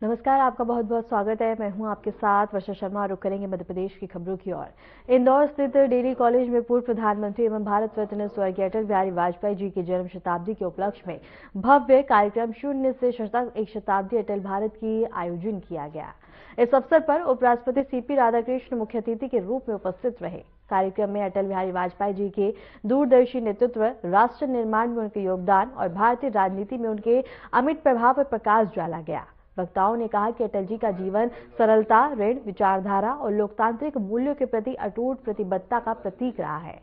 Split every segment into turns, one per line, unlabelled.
नमस्कार, आपका बहुत बहुत स्वागत है। मैं हूं आपके साथ वर्षा शर्मा। रुक करेंगे मध्य प्रदेश की खबरों की ओर। इंदौर स्थित डेली कॉलेज में पूर्व प्रधानमंत्री एवं भारत रत्न स्वर्गीय अटल बिहारी वाजपेयी जी की जन्म शताब्दी के उपलक्ष्य में भव्य कार्यक्रम शून्य से एक शताब्दी अटल भारत की आयोजन किया गया। इस अवसर पर उपराष्ट्रपति सीपी राधाकृष्ण मुख्य अतिथि के रूप में उपस्थित रहे। कार्यक्रम में अटल बिहारी वाजपेयी जी के दूरदर्शी नेतृत्व, राष्ट्र निर्माण में उनके योगदान और भारतीय राजनीति में उनके अमिट प्रभाव पर प्रकाश डाला गया। वक्ताओं ने कहा कि अटल जी का जीवन सरलता, ऋण, विचारधारा और लोकतांत्रिक मूल्यों के प्रति अटूट प्रतिबद्धता का प्रतीक रहा है।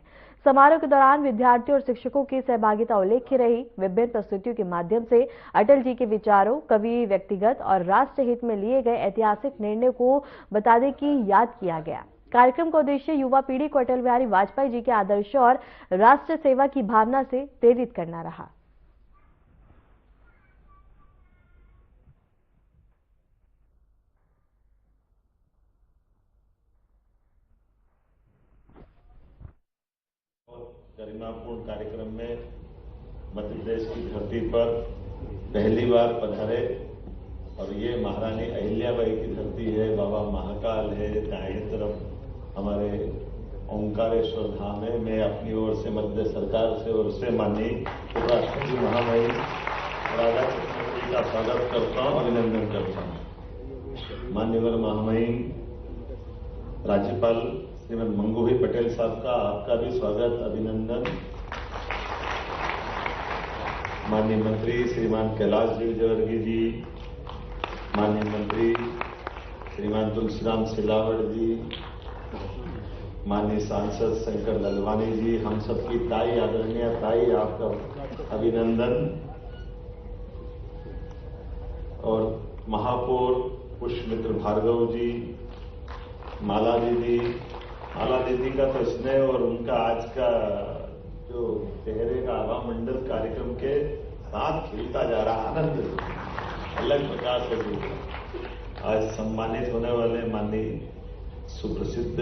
समारोह के दौरान विद्यार्थियों और शिक्षकों की सहभागिता उल्लेख्य रही। विभिन्न प्रस्तुतियों के माध्यम से अटल जी के विचारों, कवि, व्यक्तिगत और राष्ट्र हित में लिए गए ऐतिहासिक निर्णय को बताने की याद किया गया। कार्यक्रम का उद्देश्य युवा पीढ़ी को अटल बिहारी वाजपेयी जी के आदर्शों और राष्ट्र सेवा की भावना से प्रेरित करना रहा।
गरिमापूर्ण कार्यक्रम में मध्य प्रदेश की धरती पर पहली बार पधारे और ये महारानी अहिल्याबाई की धरती है, बाबा महाकाल है, दाएं तरफ हमारे ओंकारेश्वर धाम है। मैं अपनी ओर से मध्य सरकार से ओर से माननीय उपराष्ट्रपति महामहिम राधाकृष्ण जी का स्वागत करता हूं, अभिनंदन करता हूं। माननीय महामहिम राज्यपाल श्रीमती मंगूभाई पटेल साहब का आपका भी स्वागत, अभिनंदन। माननीय मंत्री श्रीमान कैलाश विजयवर्गीय जी, माननीय मंत्री श्रीमान तुलसीराम सिलावट जी, माननीय सांसद शंकर ललवानी जी, हम सबकी ताई, आदरणीय ताई, आपका अभिनंदन। और महापौर पुष्पमित्र भार्गव जी, माला दीदी का तो स्नेह और उनका आज का जो चेहरे का आभा मंडल कार्यक्रम के साथ खिलता जा रहा आनंद अलग प्रकार से आज सम्मानित होने वाले माननीय सुप्रसिद्ध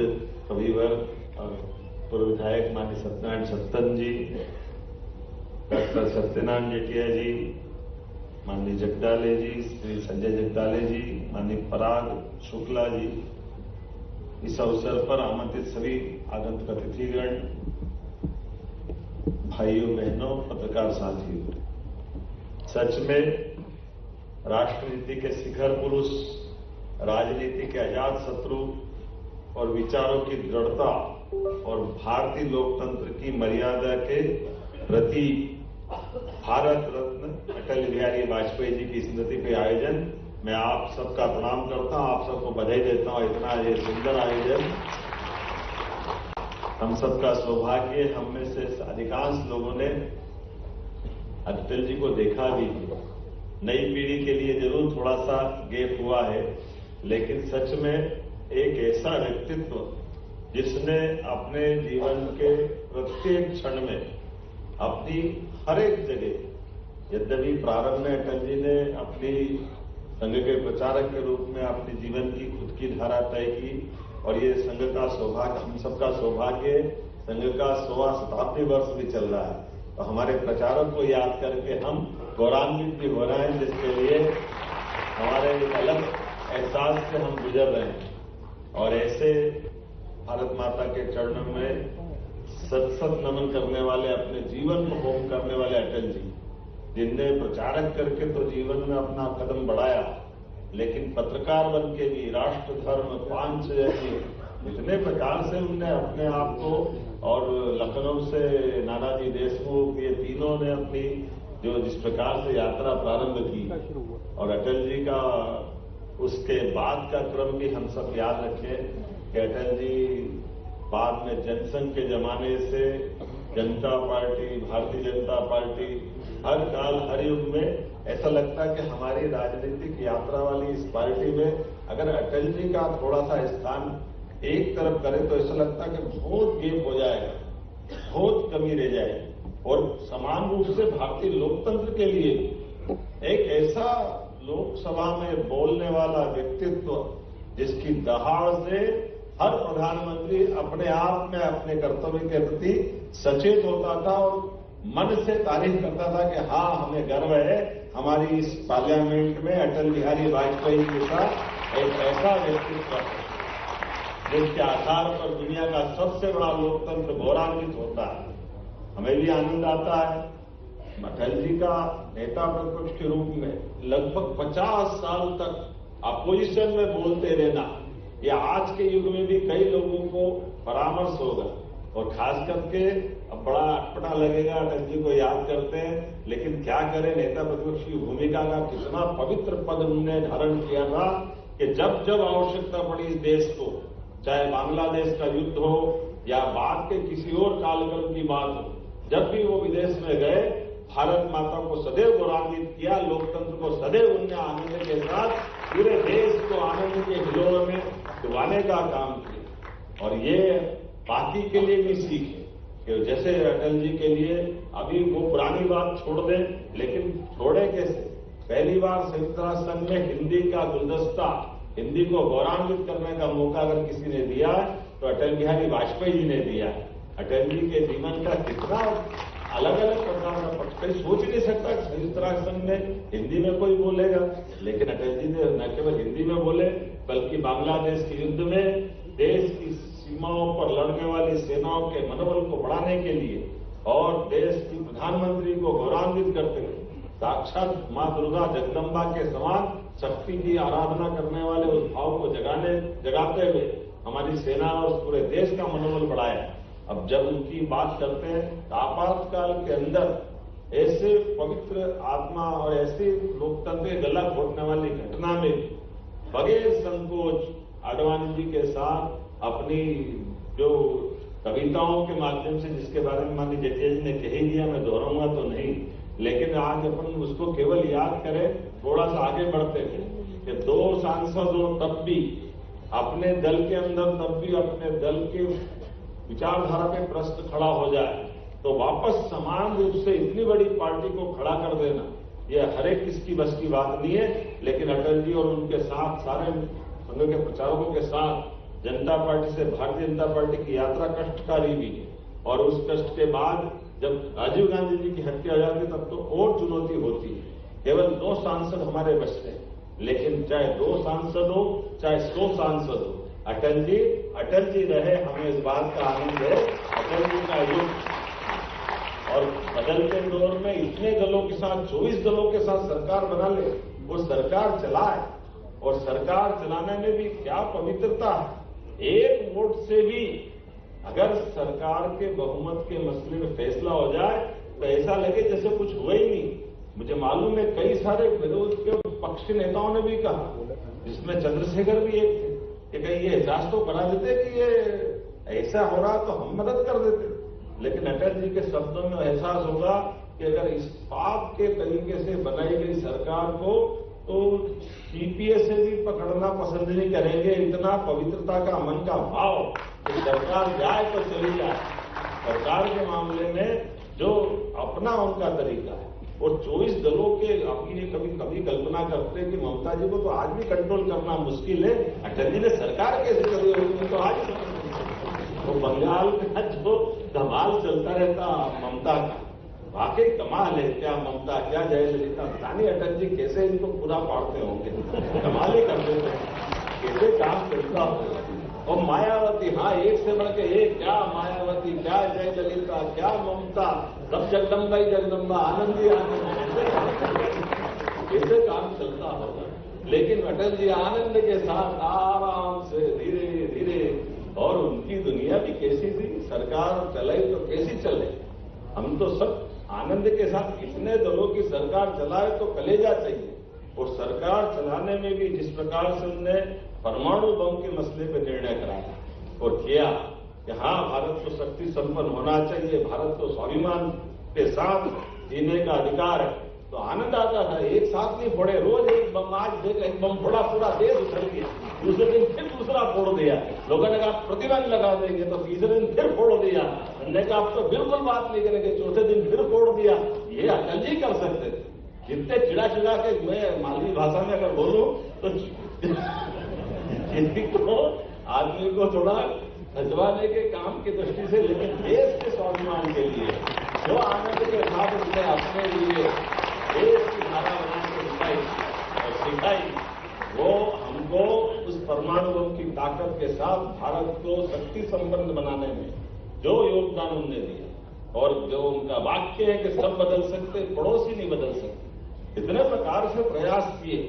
कविवर और पूर्व विधायक माननीय सत्यनारायण सत्तन जी, डॉक्टर सत्यनारायण जेठिया जी, माननीय जगदाले जी, श्री संजय जगदाले जी, माननीय पराग शुक्ला जी, इस अवसर पर आमंत्रित सभी आगंतुक अतिथिगण, भाइयों बहनों, पत्रकार साथियों, सच में राष्ट्रनीति के शिखर पुरुष, राजनीति के अजात शत्रु और विचारों की दृढ़ता और भारतीय लोकतंत्र की मर्यादा के प्रति भारत रत्न अटल बिहारी वाजपेयी जी की स्मृति पे आयोजन, मैं आप सबका प्रणाम करता हूं, आप सबको बधाई देता हूं। इतना ये सुंदर आयोजन, हम सबका सौभाग्य। हम में से अधिकांश लोगों ने अटल जी को देखा भी, नई पीढ़ी के लिए जरूर थोड़ा सा गैप हुआ है, लेकिन सच में एक ऐसा व्यक्तित्व जिसने अपने जीवन के प्रत्येक क्षण में अपनी हर एक जगह, यद्यपि प्रारंभ में अटल जी ने अपनी संघ के प्रचारक के रूप में अपने जीवन की खुद की धारा तय की, और ये संघ का सौभाग्य, हम सबका सौभाग्य, संघ का 100वां शताब्दी वर्ष भी चल रहा है, तो हमारे प्रचारक को याद करके हम गौरवान्वित भी हो रहे हैं, जिसके लिए हमारे एक अलग एहसास से हम गुजर रहे हैं। और ऐसे भारत माता के चरणों में सत नमन करने वाले, अपने जीवन को होम करने वाले अटल जी, जिनने प्रचारक करके तो जीवन में अपना कदम बढ़ाया, लेकिन पत्रकार बन के भी राष्ट्र, धर्म, पांचजन्य, इतने प्रकार से उनने अपने आप को, और लखनऊ से नानाजी देशमुख, ये तीनों ने अपनी जो जिस प्रकार से यात्रा प्रारंभ की, और अटल जी का उसके बाद का क्रम भी हम सब याद रखें कि अटल जी बाद में जनसंघ के जमाने से जनता पार्टी, भारतीय जनता पार्टी, हर काल हर युग में ऐसा लगता है कि हमारी राजनीतिक यात्रा वाली इस पार्टी में अगर अटल जी का थोड़ा सा स्थान एक तरफ करें तो ऐसा लगता है कि बहुत गेप हो जाएगा, बहुत कमी रह जाएगी। और समान रूप से भारतीय लोकतंत्र के लिए एक ऐसा लोकसभा में बोलने वाला व्यक्तित्व जिसकी दहाड़ से हर प्रधानमंत्री अपने आप में अपने कर्तव्य के प्रति सचेत होता था और मन से तारीफ करता था कि हाँ, हमें गर्व है हमारी इस पार्लियामेंट में अटल बिहारी वाजपेयी के साथ एक ऐसा व्यक्तित्व है जिसके आधार पर दुनिया का सबसे बड़ा लोकतंत्र गौरवान्वित होता है। हमें भी आनंद आता है। अटल जी का नेता प्रतिपक्ष के रूप में लगभग 50 साल तक अपोजिशन में बोलते रहना, यह आज के युग में भी कई लोगों को परामर्श होगा। और खास करके अब बड़ा अटपटा लगेगा, अटल जी को याद करते हैं, लेकिन क्या करें, नेता प्रतिपक्ष की भूमिका का कितना पवित्र पद उन्होंने धारण किया था कि जब जब आवश्यकता पड़ी इस देश को, चाहे बांग्लादेश का युद्ध हो या बाद के किसी और कालक्रम की बात हो, जब भी वो विदेश में गए, भारत माता को सदैव गौरवान्वित किया, लोकतंत्र को सदैव उन्होंने आनंद के साथ पूरे देश को आनंद के हिलोरों में डुबाने का काम किया। और ये बाकी के लिए भी सीख है कि जैसे अटल जी के लिए अभी वो पुरानी बात छोड़ दें, लेकिन छोड़े कैसे? पहली बार संयुक्त राष्ट्र संघ में हिंदी का गुलदस्ता, हिंदी को गौरवान्वित करने का मौका अगर किसी ने दिया तो अटल बिहारी वाजपेयी जी ने दिया है। अटल जी के जीवन का कितना अलग अलग प्रकार का पक्ष, कोई सोच ही नहीं सकता कि संयुक्त राष्ट्र संघ में हिंदी में कोई बोलेगा, लेकिन अटल जी ने न केवल हिंदी में बोले बल्कि बांग्लादेश के युद्ध में देश की सीमाओं पर लड़ने वाली सेनाओं के मनोबल को बढ़ाने के लिए और देश की प्रधानमंत्री को गौरवान्वित करते हुए साक्षात मां दुर्गा जगदम्बा के समान शक्ति की आराधना करने वाले उस भाव को जगाते हुए हमारी सेना और पूरे देश का मनोबल बढ़ाया। अब जब उनकी बात करते हैं तो आपातकाल के अंदर ऐसे पवित्र आत्मा और ऐसी लोकतंत्र के गला घोटने वाली घटना में बगैर संकोच आडवाणी जी के साथ अपनी जो कविताओं के माध्यम से, जिसके बारे में माननीय जेटली जी ने कह ही दिया, मैं दोहराऊंगा तो नहीं, लेकिन आज अपन उसको केवल याद करें, थोड़ा सा आगे बढ़ते थे कि 2 सांसद हो तब भी अपने दल के अंदर, तब भी अपने दल के विचारधारा पे प्रश्न खड़ा हो जाए तो वापस समान रूप से इतनी बड़ी पार्टी को खड़ा कर देना, यह हर एक किसकी बस की बात नहीं है। लेकिन अटल जी और उनके साथ सारे संघ के प्रचारकों के साथ जनता पार्टी से भारतीय जनता पार्टी की यात्रा कष्टकारी भी है। और उस कष्ट के बाद जब राजीव गांधी जी की हत्या हो जाती तब तो और चुनौती होती है। केवल 2 सांसद हमारे बचते हैं, लेकिन चाहे 2 सांसद हो चाहे 100 सांसद हो, अटल जी रहे, हमें इस बात का आनंद है। अटल जी का युग और बदलते दौर में इतने दलों के साथ, 24 दलों के साथ सरकार बना ले, वो सरकार चलाए, और सरकार चलाने में भी क्या पवित्रता है। एक वोट से भी अगर सरकार के बहुमत के मसले में फैसला हो जाए तो ऐसा लगे जैसे कुछ हुआ ही नहीं। मुझे मालूम है कई सारे विरोध के पक्षी नेताओं ने भी कहा, जिसमें चंद्रशेखर भी एक थे, कि कहीं ये एहसास तो करा देते कि ये ऐसा हो रहा तो हम मदद कर देते। लेकिन अटल जी के शब्दों में एहसास होगा कि अगर इस पाप के तरीके से बनाई गई सरकार को तो सीपीए से भी पकड़ना पसंद नहीं करेंगे। इतना पवित्रता का मन का भाव कि सरकार जाए तो चली जाए। सरकार के मामले में जो अपना उनका तरीका है, और 24 दलों के अभी ये कभी कल्पना करते कि ममता जी को तो आज भी कंट्रोल करना मुश्किल है, अटल जी ने सरकार कैसे करी होगी तो आज तो बंगाल का जो धमाल चलता रहता ममता का, वाकई कमाल है। क्या ममता, क्या जयललिता, जानी अटल जी कैसे इनको पूरा पाड़ते होंगे, कमाल ही कर देते हैं, कैसे काम चलता हो। और मायावती, हाँ, एक से बढ़ के एक, क्या मायावती, क्या जयललिता, क्या ममता, सब जगदम्बा ही जगदम्बा, आनंद ही आनंद, कैसे काम चलता होगा। लेकिन अटल जी आनंद के साथ आराम से धीरे धीरे, और उनकी दुनिया भी कैसी थी, सरकार चलाई तो कैसी चले। हम तो सब आनंद के साथ, इतने दलों की सरकार चलाए तो कलेजा चाहिए। और सरकार चलाने में भी जिस प्रकार से उन्होंने परमाणु बम के मसले पर निर्णय कराया और किया कि हाँ, भारत को शक्ति संपन्न होना चाहिए, भारत को स्वाभिमान के साथ जीने का अधिकार है, तो आनंद आता था। एक साथ नहीं फोड़े, रोज एक बम, आज एक बम फोड़ा, पूरा देश उछल गया, दूसरे दिन फिर दूसरा फोड़ दिया। लोगों ने कहा प्रतिबंध लगा देंगे, तो तीसरे दिन फिर फोड़ दिया। हमने कहा आप तो बिल्कुल बात नहीं करेंगे, चौथे दिन फिर फोड़ दिया। ये अटल जी कर सकते थे। जितने चिड़ा के मैं मालवी भाषा में अगर बोलूं तो इनको आदमी को थोड़ा खजवाने के काम की दृष्टि से, लेकिन देश के स्वाभिमान के लिए जो आनंद के साथ उसने अपने लिए देश की धारा बना के दिखाई और सिखाई, वो हमको उस परमाणु बम की ताकत के साथ भारत को शक्ति संपन्न बनाने में जो योगदान उन्होंने दिया और जो उनका वाक्य है कि सब बदल सकते, पड़ोसी नहीं बदल सकते, इतने प्रकार से प्रयास किए,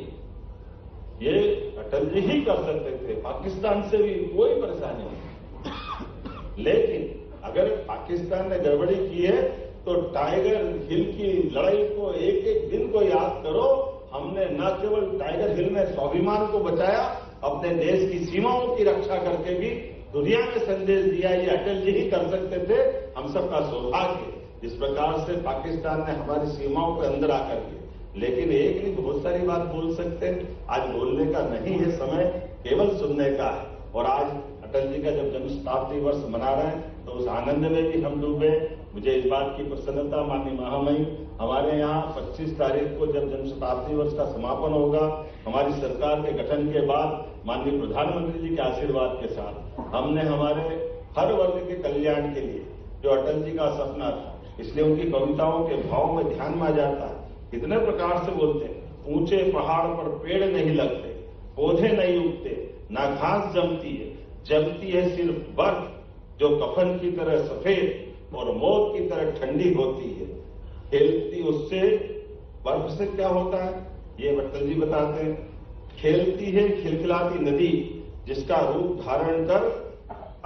ये अटल जी ही कर सकते थे। पाकिस्तान से भी कोई परेशानी नहीं। लेकिन अगर पाकिस्तान ने गड़बड़ी की है तो टाइगर हिल की लड़ाई को एक एक दिन को याद करो। हमने न केवल टाइगर हिल में स्वाभिमान को बचाया, अपने देश की सीमाओं की रक्षा करके भी दुनिया में संदेश दिया। ये अटल जी ही कर सकते थे। हम सबका सौभाग्य जिस प्रकार से पाकिस्तान ने हमारी सीमाओं के अंदर आकर के, लेकिन एक नहीं बहुत सारी बात बोल सकते हैं। आज बोलने का नहीं है समय, केवल सुनने का है। और आज अटल जी का जब जन्म शताब्दी वर्ष मना रहे हैं तो उस आनंद में भी हम डूबे। मुझे इस बात की प्रसन्नता, माननीय महामहिम, हमारे यहाँ 25 तारीख को जब जन्म शताब्दी वर्ष का समापन होगा, हमारी सरकार के गठन के बाद माननीय प्रधानमंत्री जी के आशीर्वाद के साथ हमने हमारे हर वर्ग के कल्याण के लिए जो अटल जी का सपना था, इसलिए उनकी कविताओं के भाव में ध्यान में आ जाता है। कितने प्रकार से बोलते हैं, ऊंचे पहाड़ पर पेड़ नहीं लगते, पौधे नहीं उगते, ना घास जमती है सिर्फ बर्फ जो कफन की तरह सफेद और मौत की तरह ठंडी होती है। खेलती उससे बर्फ से क्या होता है, ये अटल जी बताते हैं। खेलती है खिलखिलाती नदी जिसका रूप धारण कर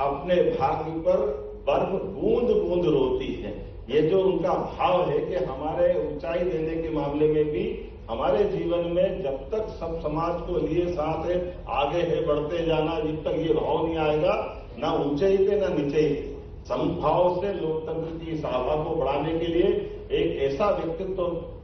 अपने भाग्य पर बर्फ बूंद बूंद रोती है। ये जो उनका भाव है कि हमारे ऊंचाई देने के मामले में भी हमारे जीवन में जब तक सब समाज को लिए साथ है, आगे है बढ़ते जाना, जब तक ये भाव नहीं आएगा, ना ऊंचाई पे ना नीचाई पे, समभाव से लोकतंत्र की आभा को बढ़ाने के लिए एक ऐसा व्यक्तित्व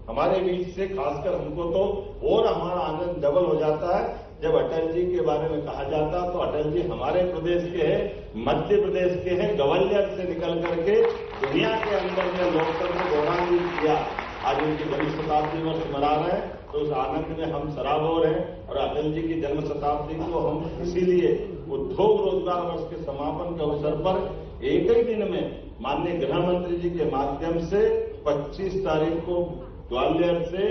हमारे बीच से, खासकर हमको तो और हमारा आनंद डबल हो जाता है जब अटल जी के बारे में कहा जाता। तो अटल जी हमारे प्रदेश के हैं, मध्य प्रदेश के हैं, ग्वालियर से निकल करके दुनिया के अंदर में लोकतंत्र को गौरवान्वित किया। आज उनकी जन्म शताब्दी वर्ष मना रहे हैं तो उस आनंद में हम सराबोर हैं। और अटल जी की जन्म शताब्दी को हम इसीलिए उद्योग रोजगार वर्ष के समापन के अवसर पर एक ही दिन में माननीय गृह मंत्री जी के माध्यम से 25 तारीख को ग्वालियर से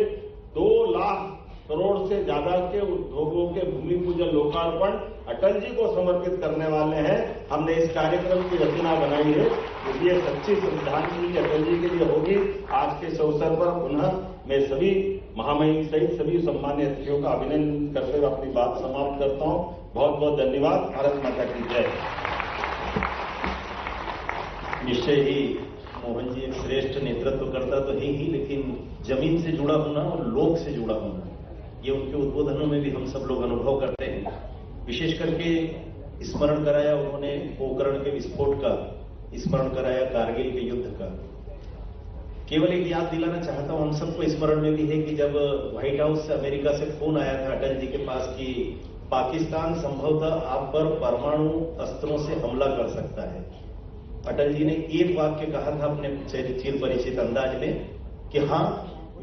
2 लाख करोड़ से ज्यादा के उद्योगों के भूमि पूजन लोकार्पण अटल जी को समर्पित करने वाले हैं। हमने इस कार्यक्रम की रचना बनाई है, इसलिए सच्ची श्रद्धांजलि अटल जी के लिए होगी। आज के इस अवसर पर पुनः मैं सभी महामहिम सहित सभी सम्मान्य अतिथियों का अभिनंदन करते हुए अपनी बात समाप्त करता हूं। बहुत बहुत धन्यवाद। भारत माता की जय।
निश्चय ही मोहन जी एक श्रेष्ठ नेतृत्व करता तो है ही, लेकिन जमीन से जुड़ा होना और लोक से जुड़ा होना, ये उनके उद्बोधनों में भी हम सब लोग अनुभव करते हैं। विशेष करके स्मरण कराया उन्होंने पोखरण के विस्फोट का, स्मरण कराया कारगिल के युद्ध का। केवल एक याद दिलाना चाहता हूं, हम सबको स्मरण में भी है कि जब व्हाइट हाउस से अमेरिका से फोन आया था अटल जी के पास कि पाकिस्तान संभवतः आप पर परमाणु अस्त्रों से हमला कर सकता है, अटल जी ने एक वाक्य कहा था अपने चिर परिचित अंदाज में कि हां,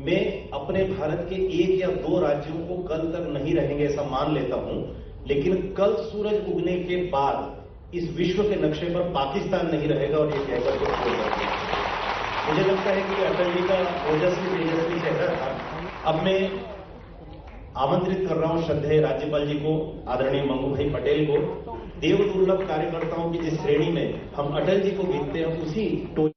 मैं अपने भारत के 1 या 2 राज्यों को कल तक नहीं रहेंगे ऐसा मान लेता हूं, लेकिन कल सूरज उगने के बाद इस विश्व के नक्शे पर पाकिस्तान नहीं रहेगा और ये कहकर के छोड़ देंगे। मुझे लगता है कि अटल जी का ओजस्वी तेजस्वी चेहरा था। अब मैं आमंत्रित कर रहा हूं श्रद्धेय राज्यपाल जी को, आदरणीय मंगू भाई पटेल को, देव दुर्लभ कार्यकर्ताओं की जिस श्रेणी में हम अटल जी को गिनते हैं उसी टोली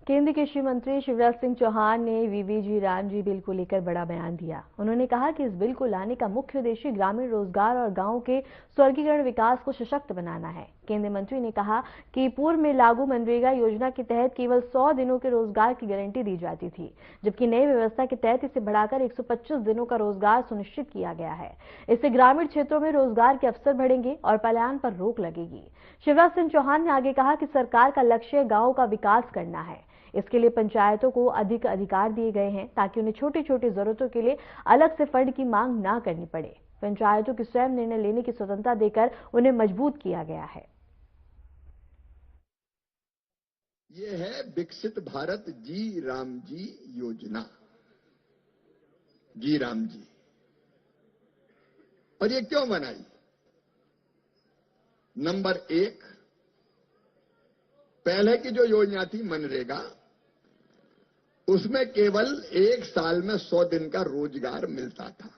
केंद्रीय कृषि मंत्री शिवराज सिंह चौहान ने वीबीजी रामजी बिल को लेकर बड़ा बयान दिया। उन्होंने कहा कि इस बिल को लाने का मुख्य उद्देश्य ग्रामीण रोजगार और गांवों के स्वर्गीकरण विकास को सशक्त बनाना है। केंद्रीय मंत्री ने कहा कि पूर्व में लागू मनरेगा योजना के तहत केवल 100 दिनों के रोजगार की गारंटी दी जाती थी, जबकि नई व्यवस्था के तहत इसे बढ़ाकर 125 दिनों का रोजगार सुनिश्चित किया गया है। इससे ग्रामीण क्षेत्रों में रोजगार के अवसर बढ़ेंगे और पलायन पर रोक लगेगी। शिवराज सिंह चौहान ने आगे कहा कि सरकार का लक्ष्य गांवों का विकास करना है। इसके लिए पंचायतों को अधिक अधिकार दिए गए हैं ताकि उन्हें छोटी छोटी जरूरतों के लिए अलग से फंड की मांग न करनी पड़े। पंचायतों की स्वयं निर्णय लेने की स्वतंत्रता देकर उन्हें मजबूत किया गया है।
ये है विकसित भारत जी राम जी योजना, जी राम जी। और ये क्यों बनाई? नंबर 1, पहले की जो योजना थी मनरेगा, उसमें केवल 1 साल में 100 दिन का रोजगार मिलता था।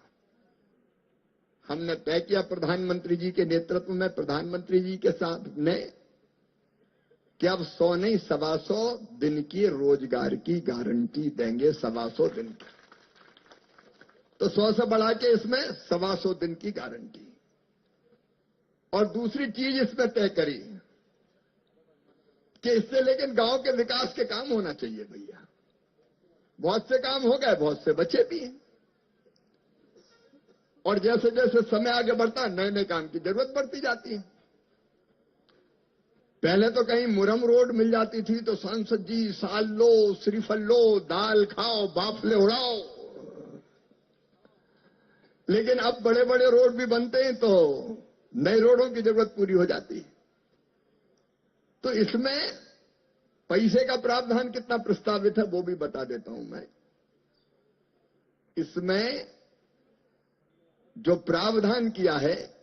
हमने तय किया प्रधानमंत्री जी के नेतृत्व में, प्रधानमंत्री जी के साथ ने, कि अब 100 नहीं 125 दिन की रोजगार की गारंटी देंगे, 125 दिन की। तो 100 से बढ़ा के इसमें 125 दिन की गारंटी। और दूसरी चीज इसमें तय करी कि इससे लेकिन गांव के विकास के काम होना चाहिए भैया। बहुत से काम हो गए, बहुत से बचे भी हैं। और जैसे जैसे समय आगे बढ़ता है, नए नए काम की जरूरत बढ़ती जाती है। पहले तो कहीं मुरम रोड मिल जाती थी तो सांसद जी साल लो, श्रीफल लो, दाल खाओ, बाफले उड़ाओ। लेकिन अब बड़े बड़े रोड भी बनते हैं तो नए रोडों की जरूरत पूरी हो जाती है। तो इसमें पैसे का प्रावधान कितना प्रस्तावित है वो भी बता देता हूं मैं। इसमें जो प्रावधान किया है,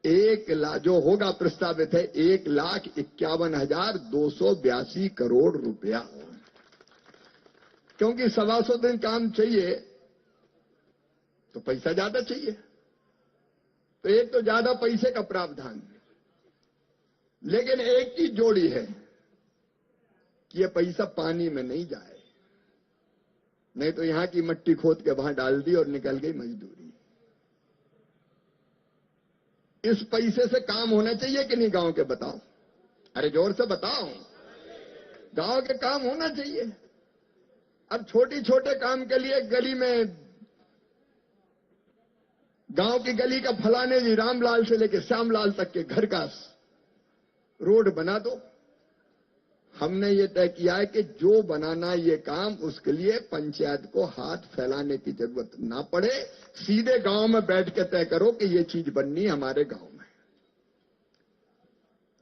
जो होगा प्रस्तावित है 1,51,282 करोड़ रुपया। क्योंकि 125 दिन काम चाहिए तो पैसा ज्यादा चाहिए, तो एक तो ज्यादा पैसे का प्रावधान, लेकिन एक चीज जोड़ी है कि ये पैसा पानी में नहीं जाए। नहीं तो यहां की मट्टी खोद के वहां डाल दी और निकल गई मजदूरी। इस पैसे से काम होना चाहिए कि नहीं गांव के, बताओ? अरे जोर से बताओ। गांव के काम होना चाहिए। अब छोटे छोटे काम के लिए गली में, गांव की गली का फलाने जी रामलाल से लेकर श्यामलाल तक के घर का रोड बना दो। हमने ये तय किया है कि जो बनाना ये काम, उसके लिए पंचायत को हाथ फैलाने की जरूरत ना पड़े। सीधे गांव में बैठ के तय करो कि ये चीज बननी है हमारे गांव में।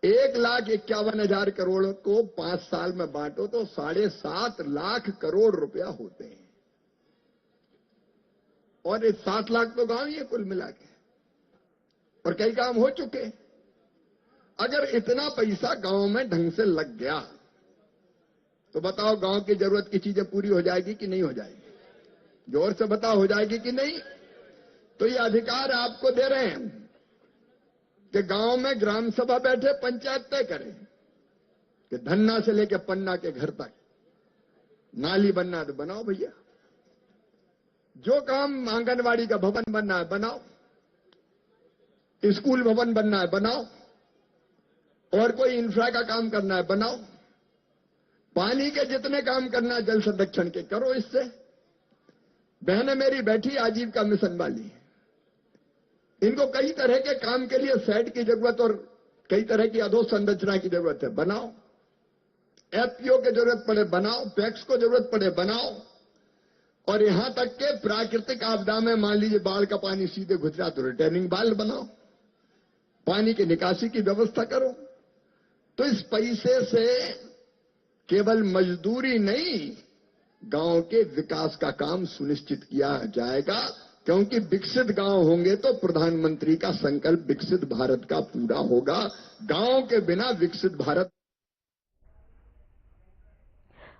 1,51,000 करोड़ को 5 साल में बांटो तो 7.5 लाख करोड़ रुपया होते हैं। और ये 7 लाख तो गांव ही है कुल मिला के, और कई काम हो चुके। अगर इतना पैसा गांव में ढंग से लग गया तो बताओ गांव की जरूरत की चीजें पूरी हो जाएगी कि नहीं हो जाएगी? जोर से बताओ, हो जाएगी कि नहीं? तो ये अधिकार आपको दे रहे हैं कि गांव में ग्राम सभा बैठे, पंचायत तय करे कि धन्ना से लेकर पन्ना के घर तक नाली बनना तो बनाओ भैया। जो काम आंगनवाड़ी का भवन बनना है बनाओ, स्कूल भवन बनना है बनाओ, और कोई इंफ्रा का काम करना है बनाओ। पानी के जितने काम करना है जल संरक्षण के करो। इससे बहनें मेरी बैठी आजीविका मिशन वाली, इनको कई तरह के काम के लिए सेट की जरूरत और कई तरह की अधोसंरचना की जरूरत है, बनाओ। एफपीओ की जरूरत पड़े बनाओ, पैक्स को जरूरत पड़े बनाओ। और यहां तक के प्राकृतिक आपदा में मान लीजिए बाढ़ का पानी सीधे घुस रहा तो रिटर्निंग वाल बनाओ, पानी की निकासी की व्यवस्था करो। तो इस पैसे से केवल मजदूरी नहीं, गांव के विकास का काम सुनिश्चित किया जाएगा। क्योंकि विकसित गांव होंगे तो प्रधानमंत्री का संकल्प विकसित भारत का पूरा होगा। गांव के बिना विकसित भारत।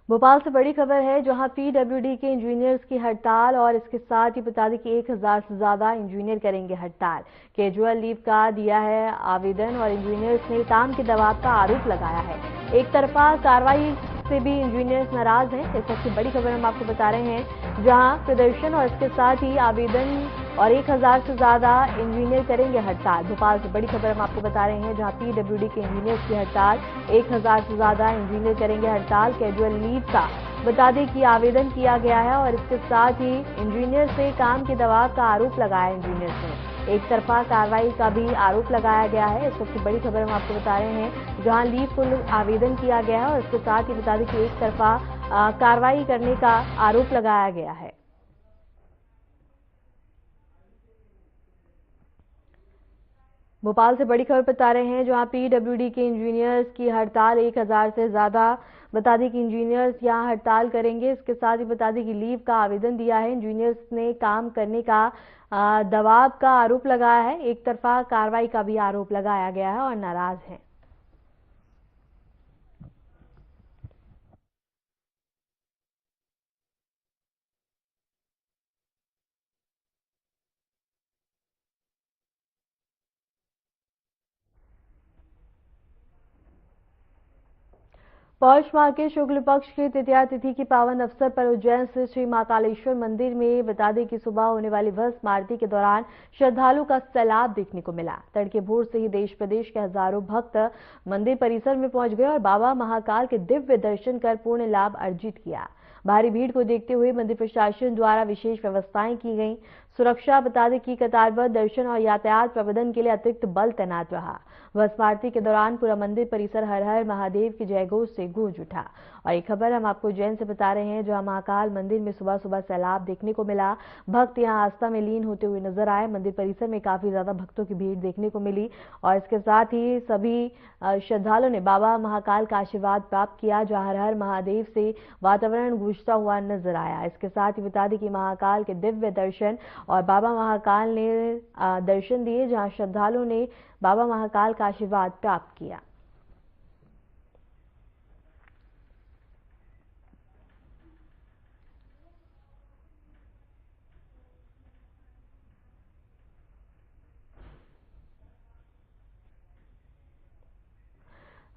भोपाल से बड़ी खबर है, जहां पीडब्ल्यूडी के इंजीनियर्स की हड़ताल, और इसके साथ ही बता दें कि 1000 से ज्यादा इंजीनियर करेंगे हड़ताल। कैजुअल लीव का दिया है आवेदन और इंजीनियर्स ने काम के दबाव का आरोप लगाया है। एक तरफा कार्रवाई से भी इंजीनियर्स नाराज हैं। इस वक्त की बड़ी खबर हम आपको बता रहे हैं, जहां प्रदर्शन और इसके साथ ही आवेदन और 1000 से ज्यादा इंजीनियर करेंगे हड़ताल। भोपाल से बड़ी खबर हम आपको बता रहे हैं, जहां पीडब्ल्यूडी के इंजीनियर्स की हड़ताल, 1000 से ज्यादा इंजीनियर करेंगे हड़ताल। कैजुअल लीव का बता दें कि आवेदन किया गया है और इसके साथ ही इंजीनियर से काम के दबाव का आरोप लगाया इंजीनियर्स ने। एक तरफा कार्रवाई का भी आरोप लगाया गया है। इस वक्त की बड़ी खबर हम आपको बता रहे हैं, जहां लीव को आवेदन किया गया है और इसके साथ ही बता दें कि एक तरफा कार्रवाई करने का आरोप लगाया गया है। भोपाल से बड़ी खबर बता रहे हैं, जहां पीडब्ल्यूडी के इंजीनियर्स की हड़ताल, 1000 से ज्यादा बता दें कि इंजीनियर्स यहां हड़ताल करेंगे। इसके साथ ही बता दें कि लीव का आवेदन दिया है। इंजीनियर्स ने काम करने का दबाव का आरोप लगाया है। एक तरफा कार्रवाई का भी आरोप लगाया गया है और नाराज हैं। पौष माह के शुक्ल पक्ष की तृतीया तिथि की पावन अवसर पर उज्जैन स्थित श्री महाकालेश्वर मंदिर में बता दें कि सुबह होने वाली भस्म आरती के दौरान श्रद्धालु का सैलाब देखने को मिला। तड़के भोर से ही देश प्रदेश के हजारों भक्त मंदिर परिसर में पहुंच गए और बाबा महाकाल के दिव्य दर्शन कर पूर्ण लाभ अर्जित किया। भारी भीड़ को देखते हुए मंदिर प्रशासन द्वारा विशेष व्यवस्थाएं की गई। सुरक्षा बता दें कि कतारबद्ध दर्शन और यातायात प्रबंधन के लिए अतिरिक्त बल तैनात रहा। भस्म आरती के दौरान पूरा मंदिर परिसर हर हर महादेव की जयघोष से गूंज उठा। और एक खबर हम आपको उज्जैन से बता रहे हैं, जहां महाकाल मंदिर में सुबह सुबह सैलाब देखने को मिला। भक्त यहां आस्था में लीन होते हुए नजर आए। मंदिर परिसर में काफी ज्यादा भक्तों की भीड़ देखने को मिली और इसके साथ ही सभी श्रद्धालुओं ने बाबा महाकाल का आशीर्वाद प्राप्त किया, जहां हर हर महादेव से वातावरण गूंजता हुआ नजर आया। इसके साथ ही बता दें कि महाकाल के दिव्य दर्शन और बाबा महाकाल ने दर्शन दिए, जहां श्रद्धालुओं ने बाबा महाकाल का आशीर्वाद प्राप्त किया।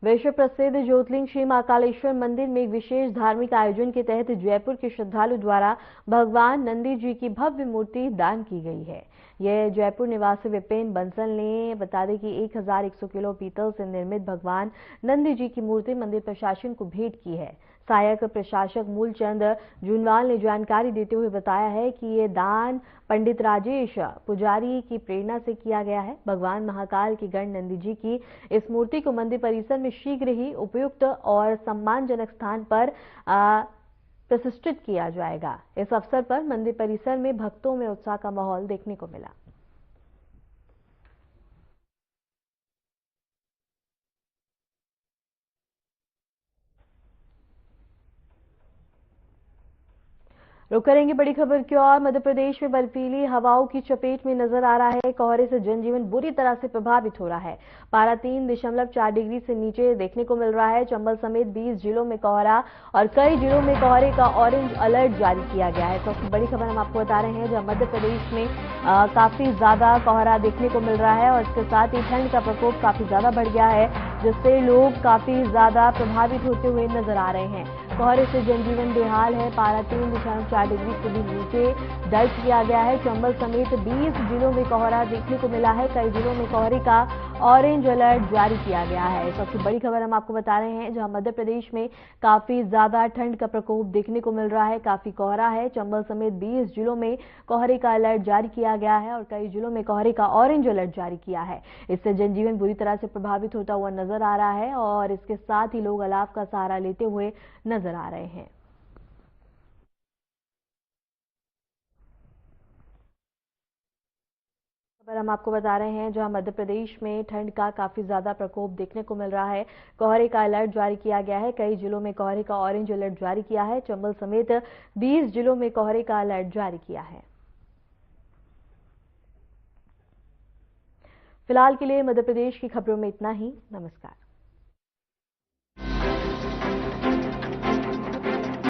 विश्व प्रसिद्ध ज्योतिर्लिंग श्री महाकालेश्वर मंदिर में एक विशेष धार्मिक आयोजन के तहत जयपुर के श्रद्धालु द्वारा भगवान नंदी जी की भव्य मूर्ति दान की गई है। यह जयपुर निवासी विपिन बंसल ने बता दें कि 1100 किलो पीतल से निर्मित भगवान नंदी जी की मूर्ति मंदिर प्रशासन को भेंट की है। सहायक प्रशासक मूलचंद जूनवाल ने जानकारी देते हुए बताया है कि ये दान पंडित राजेश पुजारी की प्रेरणा से किया गया है। भगवान महाकाल की गण नंदी जी की इस मूर्ति को मंदिर परिसर में शीघ्र ही उपयुक्त और सम्मानजनक स्थान पर प्रतिष्ठित किया जाएगा। इस अवसर पर मंदिर परिसर में भक्तों में उत्साह का माहौल देखने को मिला। रुक करेंगे बड़ी खबर की ओर। मध्य प्रदेश में बर्फीली हवाओं की चपेट में नजर आ रहा है। कोहरे से जनजीवन बुरी तरह से प्रभावित हो रहा है। पारा 3.4 डिग्री से नीचे देखने को मिल रहा है। चंबल समेत 20 जिलों में कोहरा और कई जिलों में कोहरे का ऑरेंज अलर्ट जारी किया गया है। सबसे बड़ी खबर हम आपको बता रहे हैं, जहां मध्य प्रदेश में काफी ज्यादा कोहरा देखने को मिल रहा है और इसके साथ ही ठंड का प्रकोप काफी ज्यादा बढ़ गया है, जिससे लोग काफी ज्यादा प्रभावित होते हुए नजर आ रहे हैं। कोहरे से जनजीवन बेहाल है। पारा 3.4 डिग्री से भी नीचे दर्ज किया गया है। चंबल समेत 20 जिलों में कोहरा देखने को मिला है। कई जिलों में कोहरे का ऑरेंज अलर्ट जारी किया गया है। सबसे बड़ी खबर हम आपको बता रहे हैं, जहां मध्य प्रदेश में काफी ज्यादा ठंड का प्रकोप देखने को मिल रहा है। काफी कोहरा है। चंबल समेत 20 जिलों में कोहरे का अलर्ट जारी किया गया है और कई जिलों में कोहरे का ऑरेंज अलर्ट जारी किया है। इससे जनजीवन बुरी तरह से प्रभावित होता हुआ नजर आ रहा है और इसके साथ ही लोग अलाव का सहारा लेते हुए नजर आ रहे हैं। खबर हम आपको बता रहे हैं, जहां मध्य प्रदेश में ठंड का काफी ज्यादा प्रकोप देखने को मिल रहा है। कोहरे का अलर्ट जारी किया गया है। कई जिलों में कोहरे का ऑरेंज अलर्ट जारी किया है। चंबल समेत 20 जिलों में कोहरे का अलर्ट जारी किया है। फिलहाल के लिए मध्य प्रदेश की खबरों में इतना ही। नमस्कार।